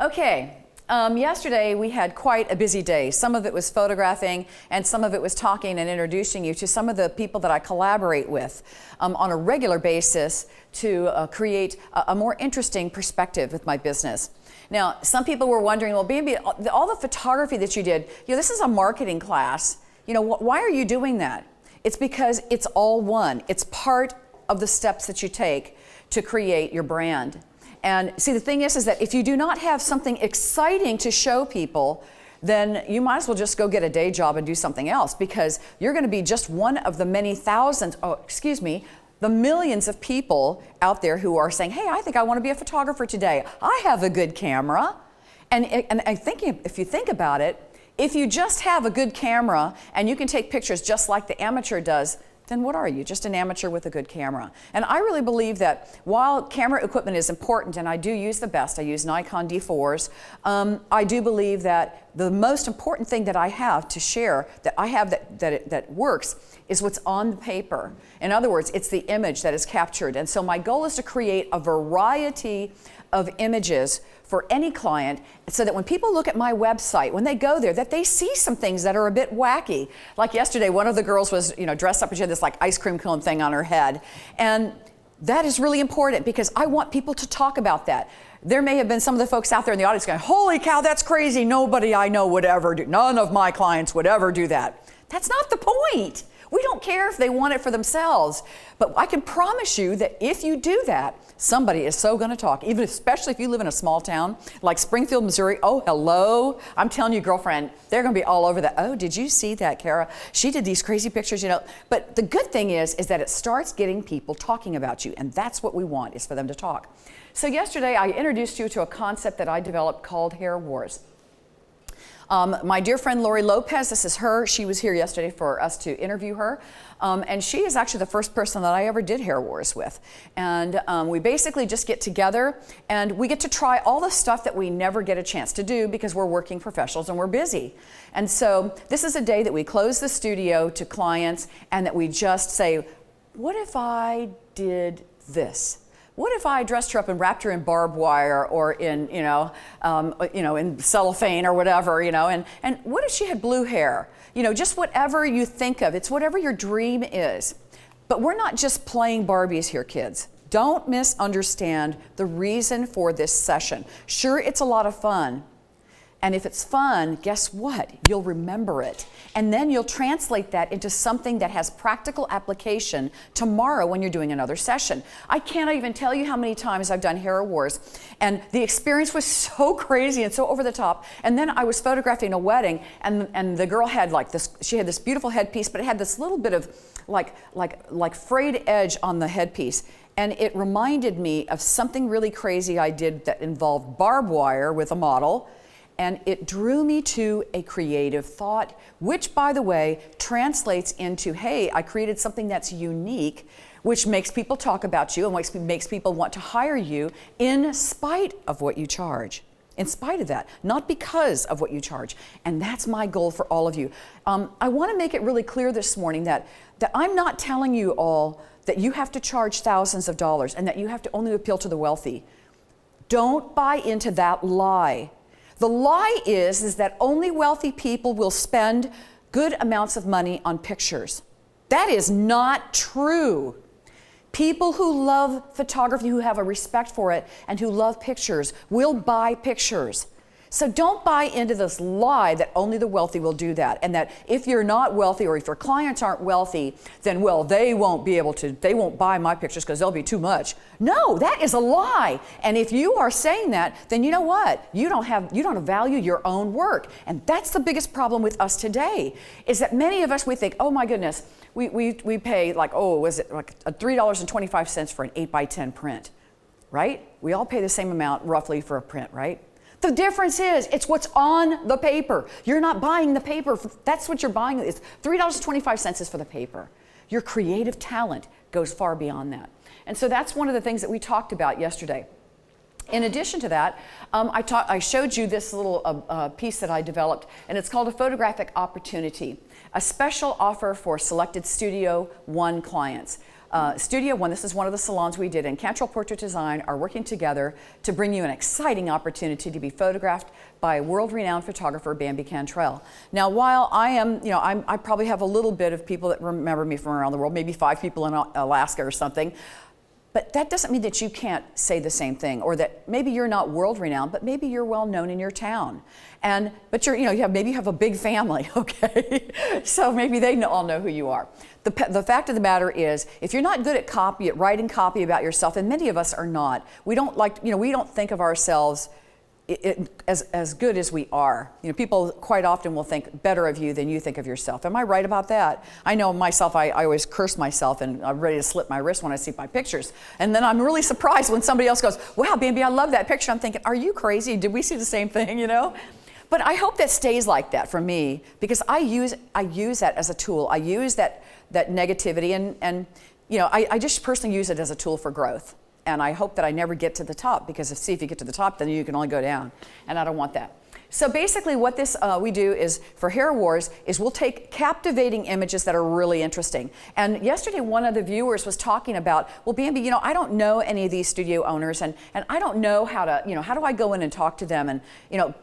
Okay, yesterday we had quite a busy day. Some of it was photographing and some of it was talking and introducing you to some of the people that I collaborate with on a regular basis to create a more interesting perspective with my business. Now, some people were wondering, well, Bambi, all the photography that you did, this is a marketing class. Why are you doing that? It's because it's all one. It's part of the steps that you take to create your brand. And see, the thing is that if you do not have something exciting to show people, then you might as well just go get a day job and do something else, because you're going to be just one of the many thousands, the millions of people out there who are saying, hey, I think I want to be a photographer today. I have a good camera. And I think if you think about it, if you just have a good camera and you can take pictures just like the amateur does, then what are you? Just an amateur with a good camera. And I really believe that while camera equipment is important, and I do use the best, I use Nikon D4s, I do believe that the most important thing that I have to share, that works, is what's on the paper. In other words, it's the image that is captured. And so my goal is to create a variety of images for any client, so that when people look at my website, when they go there, that they see some things that are a bit wacky. Like yesterday, one of the girls was dressed up and she had this like ice cream cone thing on her head. And that is really important because I want people to talk about that. There may have been some of the folks out there in the audience going, holy cow, that's crazy. Nobody I know would ever do, none of my clients would ever do that. That's not the point. We don't care if they want it for themselves. But I can promise you that if you do that, somebody is so going to talk, especially if you live in a small town like Springfield, Missouri. Oh, hello. I'm telling you, girlfriend, they're going to be all over that. Oh, did you see that, Kara? She did these crazy pictures, But the good thing is that it starts getting people talking about you. And that's what we want, is for them to talk. So yesterday, I introduced you to a concept that I developed called Hair Wars. My dear friend Lori Lopez, this is her. She was here yesterday for us to interview her. And she is actually the first person that I ever did Hair Wars with. And we basically just get together and we get to try all the stuff that we never get a chance to do because we're working professionals and we're busy. And so this is a day that we close the studio to clients and that we just say, what if I did this? What if I dressed her up and wrapped her in barbed wire or in, in cellophane or whatever, and what if she had blue hair? Just whatever you think of. It's whatever your dream is. But we're not just playing Barbies here, kids. Don't misunderstand the reason for this session. Sure, it's a lot of fun. And if it's fun, guess what? You'll remember it. And then you'll translate that into something that has practical application tomorrow when you're doing another session. I can't even tell you how many times I've done Hair Wars. And the experience was so crazy and so over the top. And then I was photographing a wedding and the girl had like this, she had this beautiful headpiece, but it had this little bit of like frayed edge on the headpiece. And it reminded me of something really crazy I did that involved barbed wire with a model. And it drew me to a creative thought, which, by the way, translates into, hey, I created something that's unique, which makes people talk about you and makes people want to hire you in spite of what you charge. In spite of that, not because of what you charge. And that's my goal for all of you. I want to make it really clear this morning that I'm not telling you all that you have to charge thousands of dollars and that you have to only appeal to the wealthy. Don't buy into that lie. The lie is that only wealthy people will spend good amounts of money on pictures. That is not true. People who love photography, who have a respect for it, and who love pictures will buy pictures. So don't buy into this lie that only the wealthy will do that, and that if you're not wealthy or if your clients aren't wealthy, then, well, they won't buy my pictures because they'll be too much. No, that is a lie. And if you are saying that, then you know what? You don't value your own work. And that's the biggest problem with us today, is that many of us, we think, oh my goodness, we pay like, was it like $3.25 for an 8x10 print, right? We all pay the same amount roughly for a print, right? The difference is, it's what's on the paper. You're not buying the paper. That's what you're buying. It's $3.25 is for the paper. Your creative talent goes far beyond that. And so that's one of the things that we talked about yesterday. In addition to that, I showed you this little piece that I developed, and it's called a photographic opportunity, a special offer for selected Studio One clients. Studio One, this is one of the salons we did in Cantrell Portrait Design, are working together to bring you an exciting opportunity to be photographed by world-renowned photographer Bambi Cantrell. Now, while I am, I probably have a little bit of people that remember me from around the world, maybe 5 people in Alaska or something, but that doesn't mean that you can't say the same thing, or that maybe you're not world-renowned, but maybe you're well-known in your town. But maybe you have a big family, okay? So maybe they all know who you are. The fact of the matter is, if you're not good at writing copy about yourself, and many of us are not, we don't think of ourselves as good as we are. People quite often will think better of you than you think of yourself. Am I right about that? I know myself, I always curse myself, and I'm ready to slip my wrist when I see my pictures. And then I'm really surprised when somebody else goes, wow, Bambi, I love that picture. I'm thinking, are you crazy? Did we see the same thing, But I hope that stays like that for me, because I use that as a tool. I use that negativity, and I just personally use it as a tool for growth. And I hope that I never get to the top, because if you get to the top, then you can only go down, and I don't want that. So basically what this we do is, for Hair Wars, is we'll take captivating images that are really interesting. And yesterday one of the viewers was talking about, well, Bambi, I don't know any of these studio owners, and I don't know how to, how do I go in and talk to them? And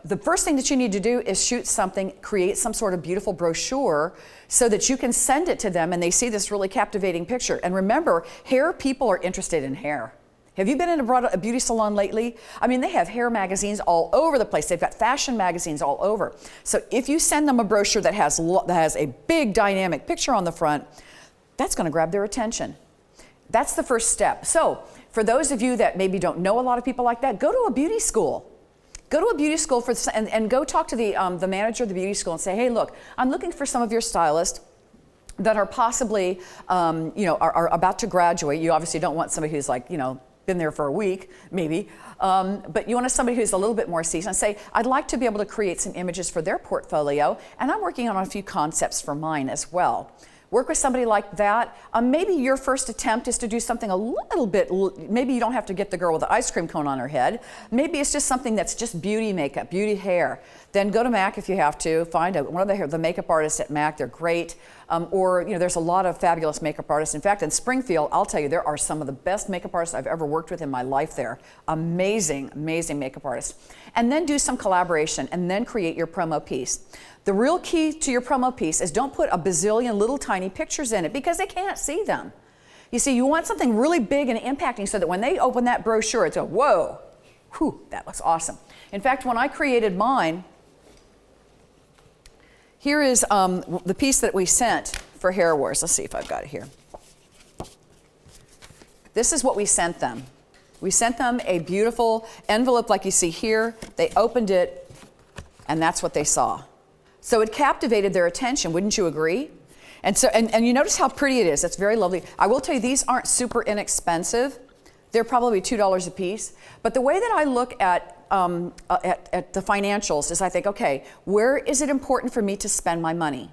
the first thing that you need to do is shoot something, create some sort of beautiful brochure so that you can send it to them and they see this really captivating picture. And remember, hair people are interested in hair. Have you been in a beauty salon lately? I mean, they have hair magazines all over the place. They've got fashion magazines all over. So if you send them a brochure that has a big dynamic picture on the front, that's going to grab their attention. That's the first step. So for those of you that maybe don't know a lot of people like that, go to a beauty school. Go to a beauty school and go talk to the manager of the beauty school and say, hey, look, I'm looking for some of your stylists that are possibly, are about to graduate. You obviously don't want somebody who's like, been there for a week, maybe, but you want somebody who's a little bit more seasoned. Say, I'd like to be able to create some images for their portfolio, and I'm working on a few concepts for mine as well. Work with somebody like that. Maybe your first attempt is to do something a little bit, maybe you don't have to get the girl with the ice cream cone on her head. Maybe it's just something that's just beauty makeup, beauty hair. Then go to MAC if you have to. Find one of the makeup artists at MAC. They're great. Or there's a lot of fabulous makeup artists. In fact, in Springfield, I'll tell you, there are some of the best makeup artists I've ever worked with in my life there. Amazing, amazing makeup artists. And then do some collaboration, and then create your promo piece. The real key to your promo piece is don't put a bazillion little tiny pictures in it, because they can't see them. You see, you want something really big and impacting so that when they open that brochure, it's a whoa, whew, that looks awesome. In fact, when I created mine, here is the piece that we sent for Hair Wars. Let's see if I've got it here. This is what we sent them. We sent them a beautiful envelope like you see here. They opened it, and that's what they saw. So it captivated their attention, wouldn't you agree? And you notice how pretty it is. It's very lovely. I will tell you, these aren't super inexpensive. They're probably $2 a piece. But the way that I look at the financials is I think, okay, where is it important for me to spend my money?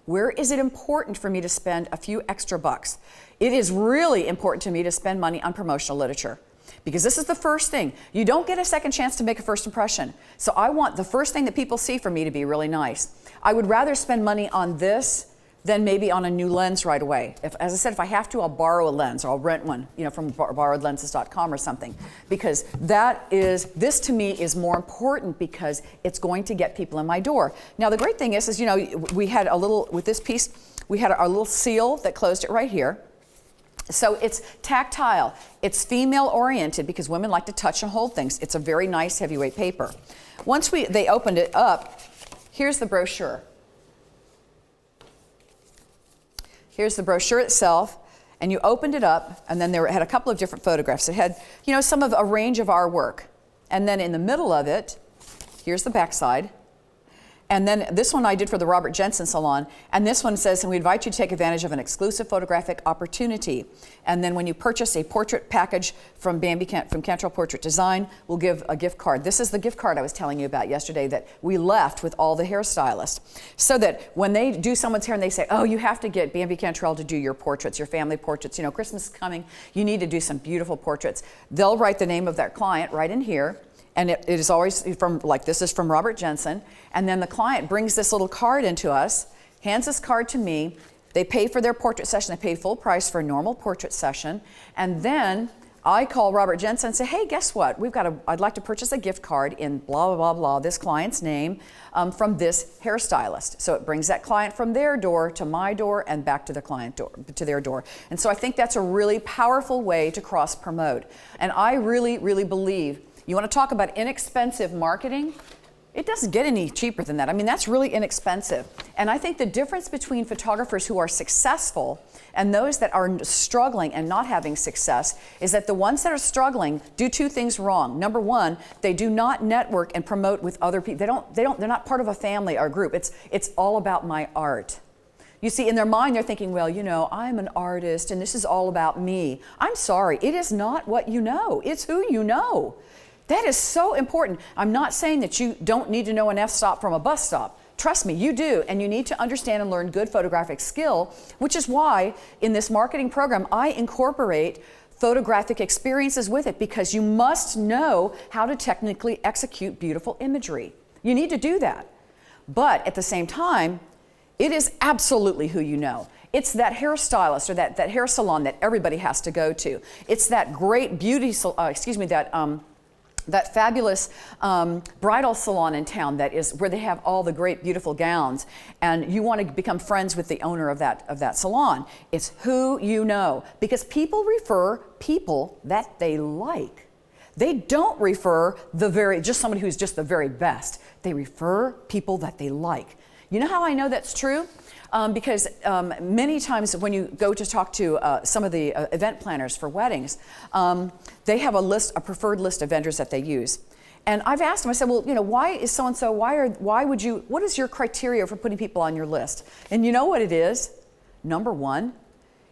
Where is it important for me to spend a few extra bucks? It is really important to me to spend money on promotional literature, because this is the first thing. You don't get a second chance to make a first impression. So I want the first thing that people see from me to be really nice. I would rather spend money on this than maybe on a new lens right away. As I said, if I have to, I'll borrow a lens, or I'll rent one, from borrowedlenses.com or something, because this to me is more important, because it's going to get people in my door. Now the great thing is we had with this piece, we had our little seal that closed it right here. So it's tactile, it's female oriented, because women like to touch and hold things. It's a very nice heavyweight paper. Once they opened it up, here's the brochure. Here's the brochure itself, and you opened it up, and then had a couple of different photographs. It had, some of a range of our work. And then in the middle of it, here's the back side. And then this one I did for the Robert Jensen Salon, and this one says, and we invite you to take advantage of an exclusive photographic opportunity. And then when you purchase a portrait package from Cantrell Portrait Design, we'll give a gift card. This is the gift card I was telling you about yesterday that we left with all the hairstylists. So that when they do someone's hair and they say, oh, you have to get Bambi Cantrell to do your portraits, your family portraits, Christmas is coming, you need to do some beautiful portraits. They'll write the name of that client right in here. And it is always this is from Robert Jensen. And then the client brings this little card into us, hands this card to me. They pay for their portrait session. They pay full price for a normal portrait session. And then I call Robert Jensen and say, hey, guess what? I'd like to purchase a gift card in blah, blah, blah, blah, this client's name from this hairstylist. So it brings that client from their door to my door and back to the client door, to their door. And so I think that's a really powerful way to cross promote. And I really, really believe, you want to talk about inexpensive marketing? It doesn't get any cheaper than that. I mean, that's really inexpensive. And I think the difference between photographers who are successful and those that are struggling and not having success is that the ones that are struggling do two things wrong. Number one, they do not network and promote with other people. They're not part of a family or group. It's all about my art. You see, in their mind, they're thinking, well, you know, I'm an artist and this is all about me. I'm sorry, it is not what you know. It's who you know. That is so important. I'm not saying that you don't need to know an f-stop from a bus stop. Trust me, you do, and you need to understand and learn good photographic skill, which is why in this marketing program, I incorporate photographic experiences with it, because you must know how to technically execute beautiful imagery. You need to do that. But at the same time, it is absolutely who you know. It's that hairstylist or that hair salon that everybody has to go to. It's that great beauty, that fabulous bridal salon in town that is where they have all the great beautiful gowns, and you want to become friends with the owner of that salon. It's who you know, because people refer people that they like. They don't refer just somebody who's just the very best. They refer people that they like. You know how I know that's true? Because many times when you go to talk to some of the event planners for weddings, they have a preferred list of vendors that they use. And I've asked them, I said, well, you know, why is so-and-so, what is your criteria for putting people on your list? And you know what it is? Number one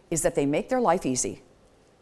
is that they make their life easy.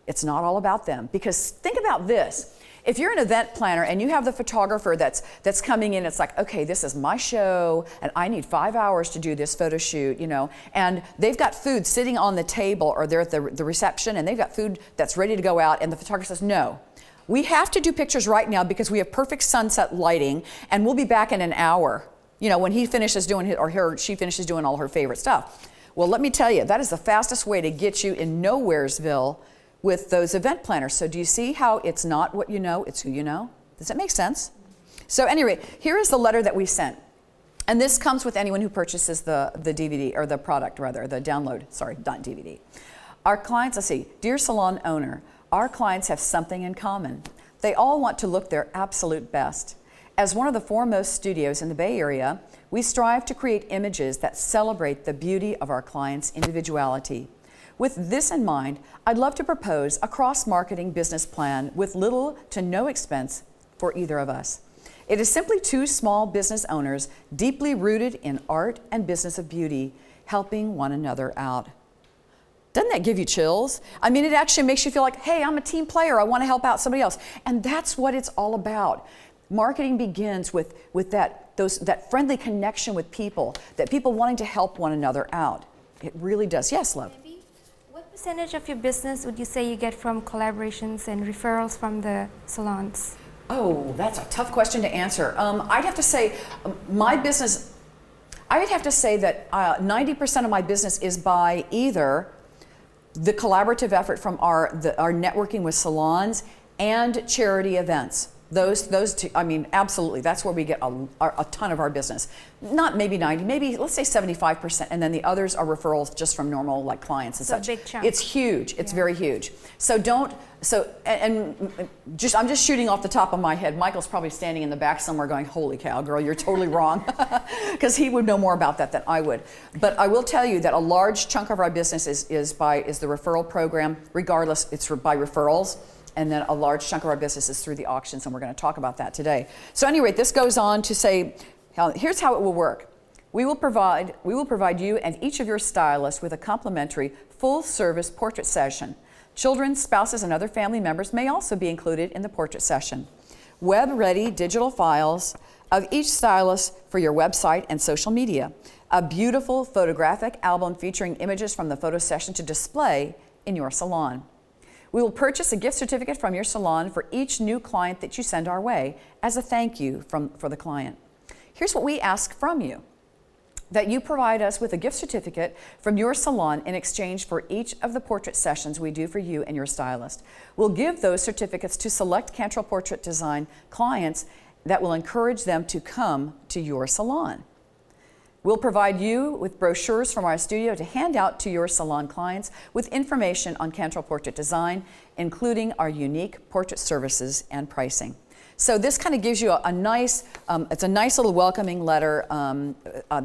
It's not all about them. Because think about this. If you're an event planner and you have the photographer that's coming in, it's like, okay, this is my show and I need 5 hours to do this photo shoot, you know, and they've got food sitting on the table, or they're at the reception and they've got food that's ready to go out, and the photographer says, no, we have to do pictures right now because we have perfect sunset lighting and we'll be back in an hour, you know, when he finishes doing she finishes doing all her favorite stuff. Well, let me tell you, that is the fastest way to get you in Nowheresville with those event planners. So do you see how it's not what you know, it's who you know? Does that make sense? So anyway, here is the letter that we sent. And this comes with anyone who purchases the DVD, or the product rather, the download, sorry, not DVD. Our clients, let's see, dear salon owner, our clients have something in common. They all want to look their absolute best. As one of the foremost studios in the Bay Area, we strive to create images that celebrate the beauty of our clients' individuality. With this in mind, I'd love to propose a cross-marketing business plan with little to no expense for either of us. It is simply two small business owners deeply rooted in art and business of beauty, helping one another out. Doesn't that give you chills? I mean, it actually makes you feel like, hey, I'm a team player, I want to help out somebody else. And that's what it's all about. Marketing begins with that friendly connection with people, that people wanting to help one another out. It really does. Yes, love? What percentage of your business would you say you get from collaborations and referrals from the salons? Oh, that's a tough question to answer. I'd have to say my business, I would have to say that 90% of my business is by either the collaborative effort from our networking with salons and charity events. Those two, I mean, absolutely, that's where we get a ton of our business. Not maybe 90, maybe let's say 75%, and then the others are referrals just from normal like clients and such. Big chunk. It's huge, it's very huge. So I'm just shooting off the top of my head. Michael's probably standing in the back somewhere going, holy cow, girl, you're totally wrong. Because he would know more about that than I would. But I will tell you that a large chunk of our business is the referral program. Regardless, it's by referrals. And then a large chunk of our business is through the auctions, and we're going to talk about that today. So anyway, this goes on to say, here's how it will work. We will provide you and each of your stylists with a complimentary full-service portrait session. Children, spouses, and other family members may also be included in the portrait session. Web-ready digital files of each stylist for your website and social media. A beautiful photographic album featuring images from the photo session to display in your salon. We will purchase a gift certificate from your salon for each new client that you send our way as a thank you for the client. Here's what we ask from you. that you provide us with a gift certificate from your salon in exchange for each of the portrait sessions we do for you and your stylist. We'll give those certificates to select Cantrell Portrait Design clients that will encourage them to come to your salon. We'll provide you with brochures from our studio to hand out to your salon clients with information on Cantrell Portrait Design, including our unique portrait services and pricing. So this kind of gives you a nice, it's a nice little welcoming letter.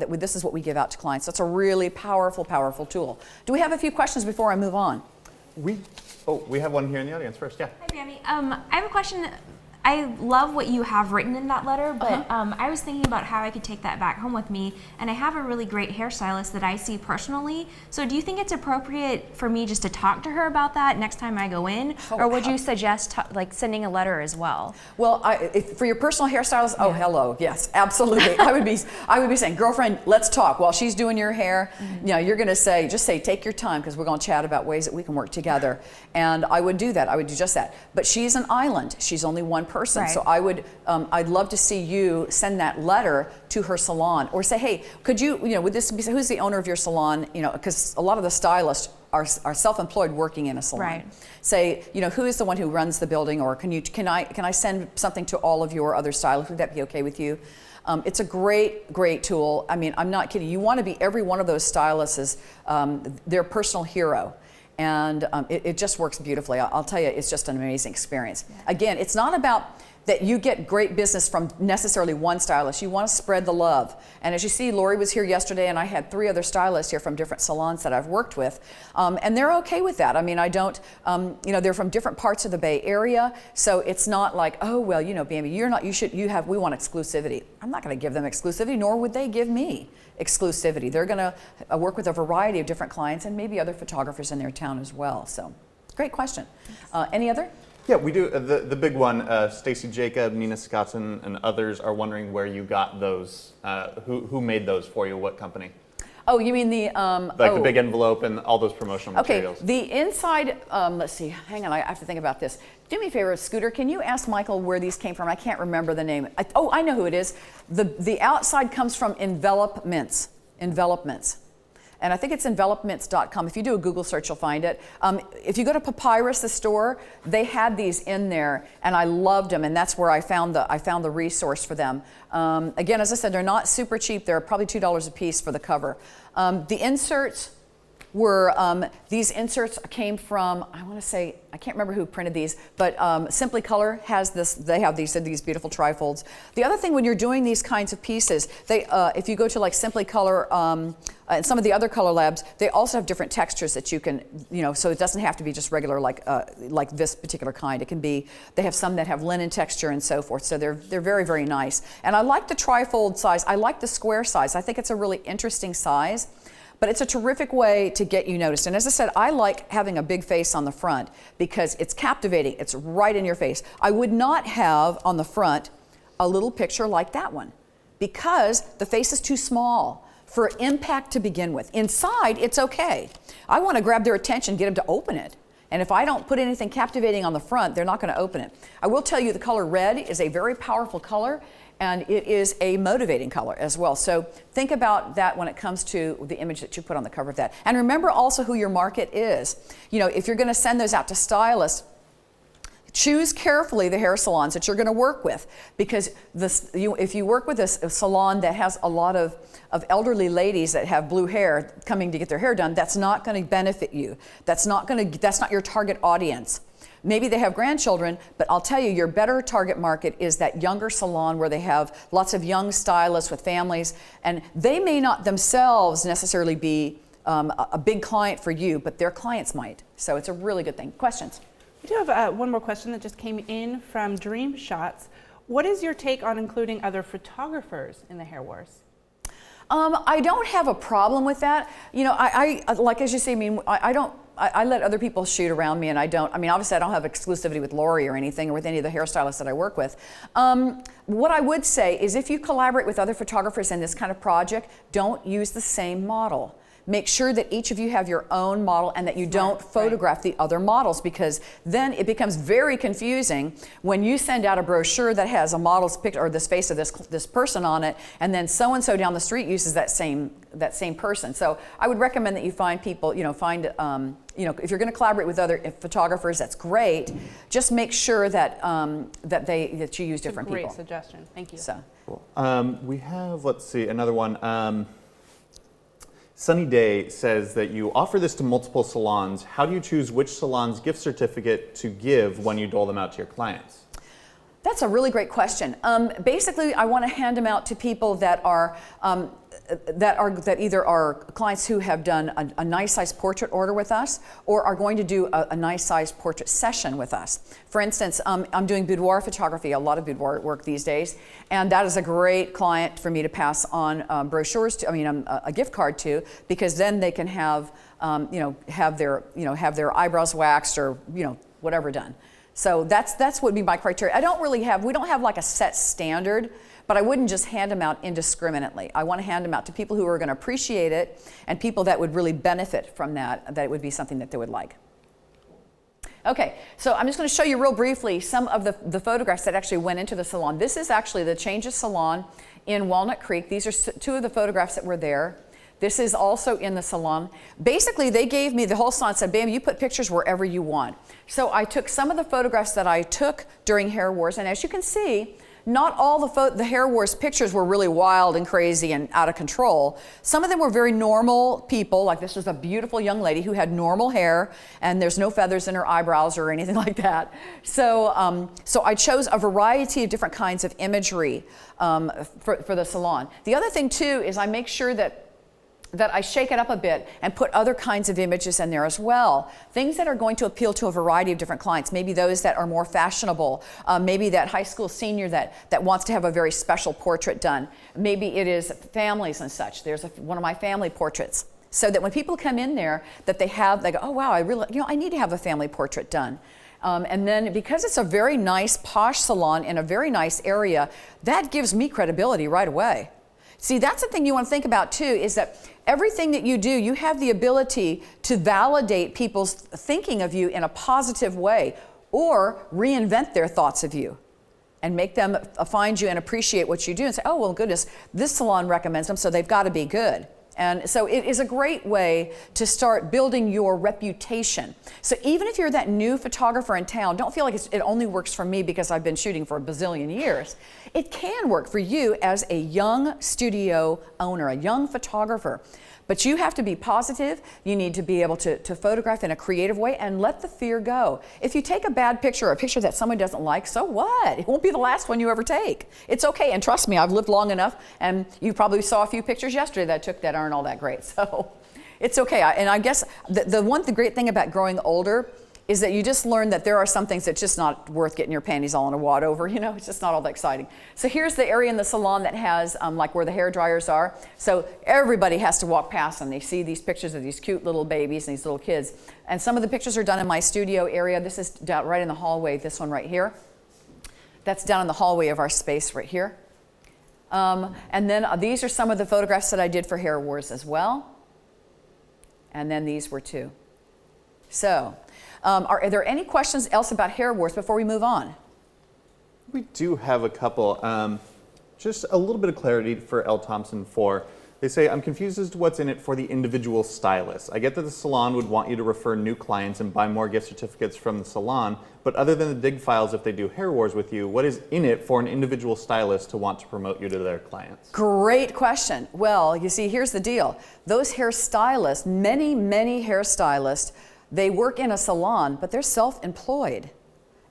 This is what we give out to clients. So it's a really powerful, powerful tool. Do we have a few questions before I move on? We have one here in the audience first, yeah. Hi, Bambi. I have a question. I love what you have written in that letter, but I was thinking about how I could take that back home with me, and I have a really great hairstylist that I see personally. So do you think it's appropriate for me just to talk to her about that next time I go in, or would you suggest like sending a letter as well? Well, for your personal hairstylist, oh, hello, yes, absolutely. I would be saying, girlfriend, let's talk. While she's doing your hair, you know, you're going to say, just say, take your time, because we're going to chat about ways that we can work together. And I would do that. I would do just that. But she's an island. She's only one person. Right. So I'd love to see you send that letter to her salon, or say, hey, could you know, would this be, who's the owner of your salon? You know, because a lot of the stylists are self-employed working in a salon. Right. Say, you know, who is the one who runs the building, or can I send something to all of your other stylists? Would that be okay with you? It's a great tool. I mean, I'm not kidding. You want to be every one of those stylists' their personal hero. And it just works beautifully. I'll tell you, it's just an amazing experience. Yeah. Again, it's not about that you get great business from necessarily one stylist. You want to spread the love. And as you see, Lori was here yesterday, and I had 3 other stylists here from different salons that I've worked with. And they're okay with that. I mean, I don't, you know, they're from different parts of the Bay Area. So it's not like, oh, well, you know, Bambi, we want exclusivity. I'm not going to give them exclusivity, nor would they give me exclusivity. They're going to work with a variety of different clients and maybe other photographers in their town as well. So great question. Any other? Yeah, we do. The big one, Stacy Jacob, Nina Scotton, and others are wondering where you got those. Who made those for you? What company? Oh, you mean the... the big envelope and all those promotional materials. Okay, the inside, let's see, hang on, I have to think about this. Do me a favor, Scooter, can you ask Michael where these came from? I can't remember the name. I know who it is. The outside comes from Envelopments. And I think it's envelopments.com. If you do a Google search, you'll find it. If you go to Papyrus, the store, they had these in there, and I loved them, and that's where I found the resource for them. Again, as I said, they're not super cheap. They're probably $2 a piece for the cover. The inserts were, these inserts came from, I want to say, I can't remember who printed these, but Simply Color has this, they have these beautiful trifolds. The other thing when you're doing these kinds of pieces, if you go to like Simply Color and some of the other color labs, they also have different textures that you can, you know, so it doesn't have to be just regular like this particular kind. It can be, they have some that have linen texture and so forth, so they're very, very nice. And I like the trifold size. I like the square size. I think it's a really interesting size. But it's a terrific way to get you noticed. And as I said, I like having a big face on the front because it's captivating. It's right in your face. I would not have on the front a little picture like that one because the face is too small for impact to begin with. Inside, it's okay. I want to grab their attention, get them to open it. And if I don't put anything captivating on the front, they're not going to open it. I will tell you the color red is a very powerful color, and it is a motivating color as well. So think about that when it comes to the image that you put on the cover of that. And remember also who your market is. You know, if you're going to send those out to stylists, choose carefully the hair salons that you're going to work with, because if you work with a salon that has a lot of elderly ladies that have blue hair coming to get their hair done, that's not going to benefit you. That's not your target audience. Maybe they have grandchildren, but I'll tell you, your better target market is that younger salon where they have lots of young stylists with families, and they may not themselves necessarily be a big client for you, but their clients might. So it's a really good thing. Questions? We do have one more question that just came in from Dream Shots. What is your take on including other photographers in the Hair Wars? I don't have a problem with that. You know, I like as you say, I mean, I let other people shoot around me, and obviously I don't have exclusivity with Lori or anything, or with any of the hairstylists that I work with. What I would say is if you collaborate with other photographers in this kind of project, don't use the same model. make sure that each of you have your own model and that you don't photograph the other models, because then it becomes very confusing when you send out a brochure that has a model's picture or this face of this person on it, and then so-and-so down the street uses that same person. So I would recommend that you find people, if you're going to collaborate with other photographers, that's great. Just make sure that that you use different people. Great suggestion. Thank you. So. Cool. We have, let's see, another one. Sunny Day says that you offer this to multiple salons. How do you choose which salon's gift certificate to give when you dole them out to your clients? That's a really great question. Basically, I want to hand them out to people that either are clients who have done a nice size portrait order with us, or are going to do a nice size portrait session with us. For instance, I'm doing boudoir photography, a lot of boudoir work these days, and that is a great client for me to pass on brochures to, a gift card to, because then they can have their eyebrows waxed or whatever done. So that's what would be my criteria. We don't have like a set standard, but I wouldn't just hand them out indiscriminately. I want to hand them out to people who are going to appreciate it and people that would really benefit from that it would be something that they would like. Okay, so I'm just going to show you real briefly some of the photographs that actually went into the salon. This is actually the Changes Salon in Walnut Creek. These are two of the photographs that were there. This is also in the salon. Basically, they gave me the whole salon and said, Bambi, you put pictures wherever you want. So I took some of the photographs that I took during Hair Wars, and as you can see, not all the Hair Wars pictures were really wild and crazy and out of control. Some of them were very normal people, like this was a beautiful young lady who had normal hair, and there's no feathers in her eyebrows or anything like that. So, so I chose a variety of different kinds of imagery for the salon. The other thing too is I make sure that I shake it up a bit and put other kinds of images in there as well. Things that are going to appeal to a variety of different clients, maybe those that are more fashionable, maybe that high school senior that wants to have a very special portrait done. Maybe it is families and such. There's one of my family portraits. So that when people come in there, that they go, oh wow, I need to have a family portrait done. And then because it's a very nice posh salon in a very nice area, that gives me credibility right away. See, that's the thing you want to think about too, is that everything that you do, you have the ability to validate people's thinking of you in a positive way, or reinvent their thoughts of you and make them find you and appreciate what you do and say, oh, well, goodness, this salon recommends them, so they've got to be good. And so it is a great way to start building your reputation. So even if you're that new photographer in town, don't feel like it only works for me because I've been shooting for a bazillion years. It can work for you as a young studio owner, a young photographer. But you have to be positive. You need to be able to photograph in a creative way and let the fear go. If you take a bad picture or a picture that someone doesn't like, so what? It won't be the last one you ever take. It's okay, and trust me, I've lived long enough, and you probably saw a few pictures yesterday that I took that aren't all that great. So it's okay. And I guess the great thing about growing older is that you just learn that there are some things that's just not worth getting your panties all in a wad over, it's just not all that exciting. So here's the area in the salon that has like where the hair dryers are. So everybody has to walk past them. They see these pictures of these cute little babies and these little kids. And some of the pictures are done in my studio area. This is down right in the hallway, this one right here. That's down in the hallway of our space right here. And then these are some of the photographs that I did for Hair Wars as well. And then these were too. So, are there any questions else about Hair Wars before we move on? We do have a couple. Just a little bit of clarity for L. Thompson 4. They say, I'm confused as to what's in it for the individual stylist. I get that the salon would want you to refer new clients and buy more gift certificates from the salon, but other than the dig files, if they do Hair Wars with you, what is in it for an individual stylist to want to promote you to their clients? Great question. Well, you see, here's the deal. Those hairstylists, many hairstylists, they work in a salon, but they're self-employed.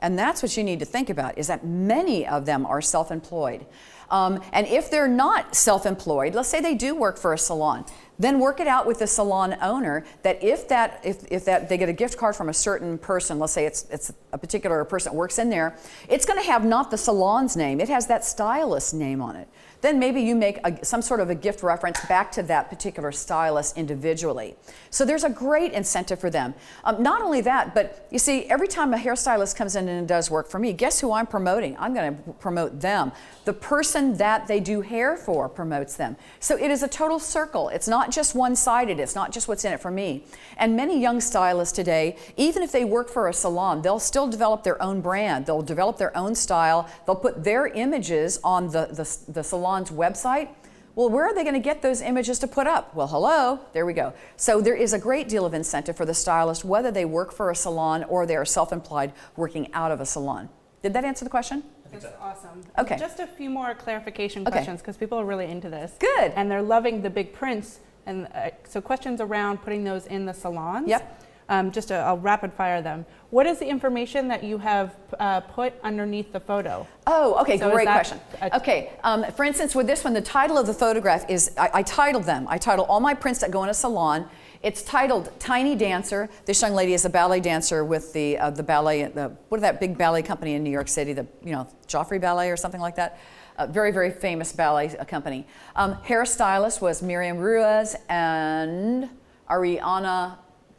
And that's what you need to think about, is that many of them are self-employed. And if they're not self-employed, let's say they do work for a salon, then work it out with the salon owner that if they get a gift card from a certain person, let's say it's a particular person that works in there, it's going to have not the salon's name, it has that stylist's name on it. Then maybe you make some sort of a gift reference back to that particular stylist individually. So there's a great incentive for them. Not only that, but you see, every time a hairstylist comes in and does work for me, guess who I'm promoting? I'm going to promote them. The person that they do hair for promotes them. So it is a total circle. It's not not just one-sided. It's not just what's in it for me. And many young stylists today, even if they work for a salon, they'll still develop their own brand. They'll develop their own style. They'll put their images on the salon's website. Well, where are they going to get those images to put up? Well, hello, there we go. So there is a great deal of incentive for the stylist, whether they work for a salon or they are self-employed working out of a salon. Did that answer the question? That's awesome. Okay. Just a few more clarification questions because people are really into this. Good. And they're loving the big prints. And so questions around putting those in the salons. Yep. I'll rapid fire them. What is the information that you have put underneath the photo? Oh, okay, So great question. Okay, for instance, with this one, the title of the photograph is, I titled them. I title all my prints that go in a salon. It's titled Tiny Dancer. This young lady is a ballet dancer with the ballet, what is that big ballet company in New York City, Joffrey Ballet or something like that? A very, very famous ballet company. Hairstylist was Miriam Ruiz and Ariana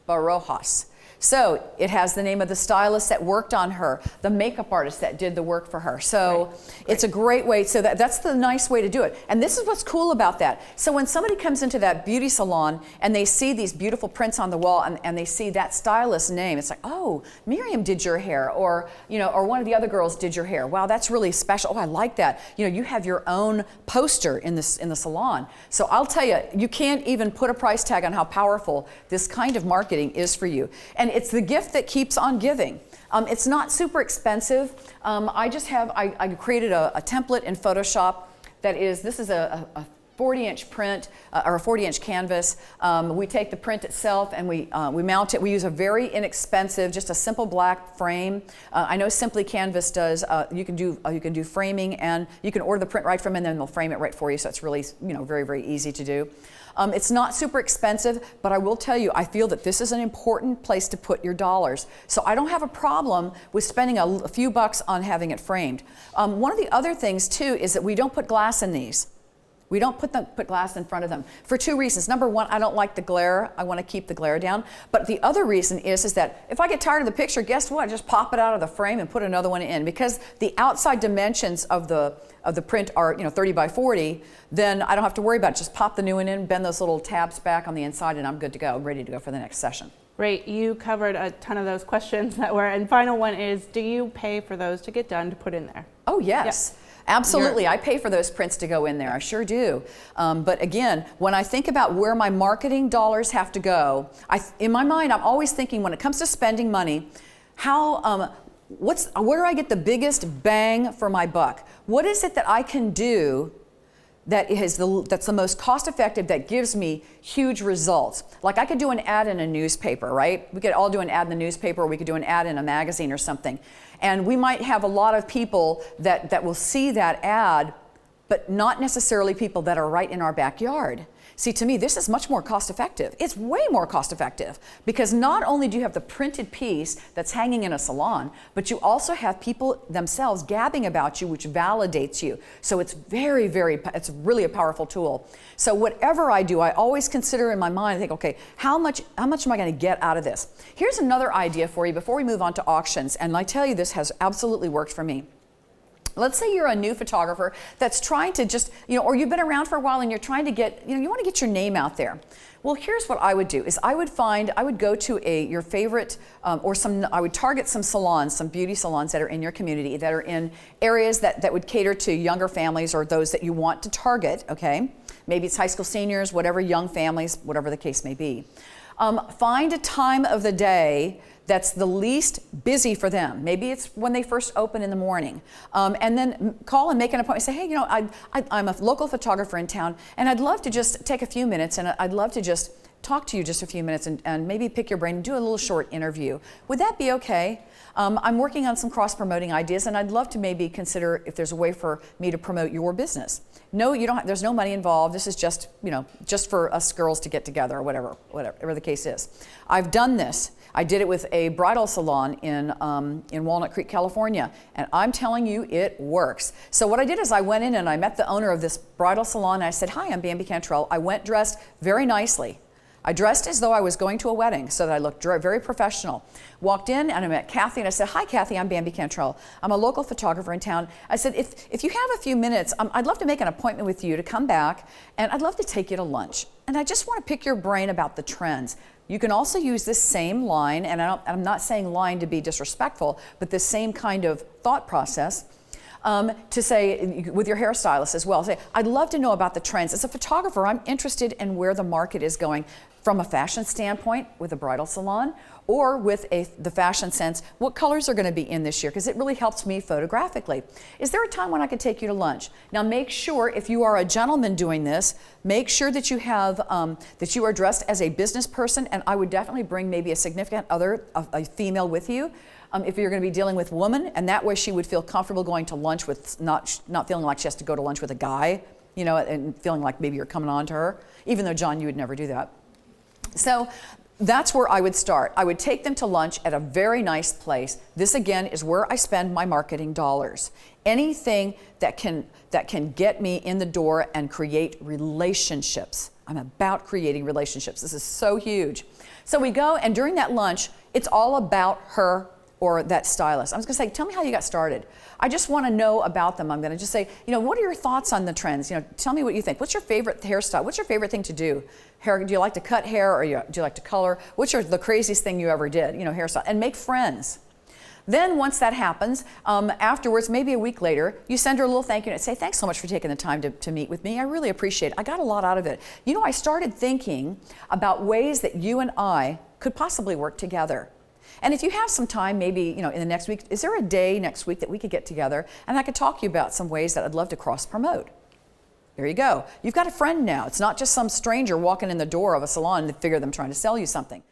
Barojas. So it has the name of the stylist that worked on her, the makeup artist that did the work for her. So it's a great way, so that's the nice way to do it. And this is what's cool about that. So when somebody comes into that beauty salon and they see these beautiful prints on the wall and they see that stylist's name, it's like, oh, Miriam did your hair, or or one of the other girls did your hair. Wow, that's really special. Oh, I like that. You have your own poster in the salon. So I'll tell you, you can't even put a price tag on how powerful this kind of marketing is for you. And it's the gift that keeps on giving. It's not super expensive. I created a template in Photoshop this is a 40-inch print or a 40-inch canvas. We take the print itself and we mount it. We use a very inexpensive, just a simple black frame. I know Simply Canvas does. You can do framing, and you can order the print right from them, and then they'll frame it right for you. So it's really very, very easy to do. It's not super expensive, but I will tell you, I feel that this is an important place to put your dollars. So I don't have a problem with spending a few bucks on having it framed. One of the other things too is that we don't put glass in these. We don't put glass in front of them for two reasons. Number one, I don't like the glare. I want to keep the glare down. But the other reason is that if I get tired of the picture, guess what? I just pop it out of the frame and put another one in. Because the outside dimensions of the print are 30 by 40, then I don't have to worry about it. Just pop the new one in, bend those little tabs back on the inside, and I'm good to go. I'm ready to go for the next session. Great. You covered a ton of those questions and final one is, do you pay for those to get done to put in there? Oh, yes. Yep. Absolutely. I pay for those prints to go in there. I sure do. But again, when I think about where my marketing dollars have to go, in my mind, I'm always thinking when it comes to spending money, where do I get the biggest bang for my buck? What is it that I can do that's the most cost effective, that gives me huge results? Like I could do an ad in a newspaper, right? We could all do an ad in the newspaper, or we could do an ad in a magazine or something. And we might have a lot of people that will see that ad, but not necessarily people that are right in our backyard. See, to me, this is much more cost effective. It's way more cost effective because not only do you have the printed piece that's hanging in a salon, but you also have people themselves gabbing about you, which validates you. So it's it's really a powerful tool. So whatever I do, I always consider in my mind, I think, okay, how much am I going to get out of this? Here's another idea for you before we move on to auctions, and I tell you, this has absolutely worked for me. Let's say you're a new photographer that's trying to just, or you've been around for a while and you're trying to get, you want to get your name out there. Well, here's what I would do is I would go to your favorite, I would target some salons, some beauty salons that are in your community, that are in areas that would cater to younger families or those that you want to target, okay? Maybe it's high school seniors, whatever, young families, whatever the case may be. Find a time of the day that's the least busy for them. Maybe it's when they first open in the morning. And then call and make an appointment. Say, hey, I'm a local photographer in town, and I'd love to just take a few minutes, and I'd love to just talk to you just a few minutes and maybe pick your brain and do a little short interview. Would that be okay? I'm working on some cross-promoting ideas, and I'd love to maybe consider if there's a way for me to promote your business. No, you don't. There's no money involved. This is just, just for us girls to get together, or whatever the case is. I've done this. I did it with a bridal salon in Walnut Creek, California, and I'm telling you, it works. So what I did is I went in and I met the owner of this bridal salon, and I said, hi, I'm Bambi Cantrell. I went dressed very nicely. I dressed as though I was going to a wedding so that I looked very professional. Walked in and I met Kathy and I said, "Hi Kathy, I'm Bambi Cantrell. I'm a local photographer in town." I said, if you have a few minutes, I'd love to make an appointment with you to come back and I'd love to take you to lunch. And I just want to pick your brain about the trends. You can also use this same line, and I'm not saying line to be disrespectful, but this same kind of thought process. To say with your hairstylist as well, say, "I'd love to know about the trends. As a photographer, I'm interested in where the market is going from a fashion standpoint with a bridal salon, or with the fashion sense, what colors are going to be in this year, because it really helps me photographically. Is there a time when I could take you to lunch?" Now make sure, if you are a gentleman doing this, make sure that you have that you are dressed as a business person, and I would definitely bring maybe a significant other, a female with you. If you're going to be dealing with women, and that way she would feel comfortable going to lunch with, not feeling like she has to go to lunch with a guy, you know, and feeling like maybe you're coming on to her, even though John, you would never do that. So that's where I would start. I would take them to lunch at a very nice place. This again is where I spend my marketing dollars. Anything that can get me in the door and create relationships. I'm about creating relationships. This is so huge. So we go, and during that lunch, it's all about her or that stylist. I'm just gonna say, "Tell me how you got started. I just wanna know about them." I'm gonna just say, you know, "What are your thoughts on the trends? You know, tell me what you think. What's your favorite hairstyle? What's your favorite thing to do? Hair, do you like to cut hair, or do you like to color? What's the craziest thing you ever did? You know, hairstyle." And make friends. Then once that happens, afterwards, maybe a week later, you send her a little thank you note. Say, "Thanks so much for taking the time to meet with me. I really appreciate it. I got a lot out of it. You know, I started thinking about ways that you and I could possibly work together. And if you have some time, maybe, you know, in the next week, is there a day next week that we could get together and I could talk to you about some ways that I'd love to cross-promote?" There you go. You've got a friend now. It's not just some stranger walking in the door of a salon and figure them trying to sell you something.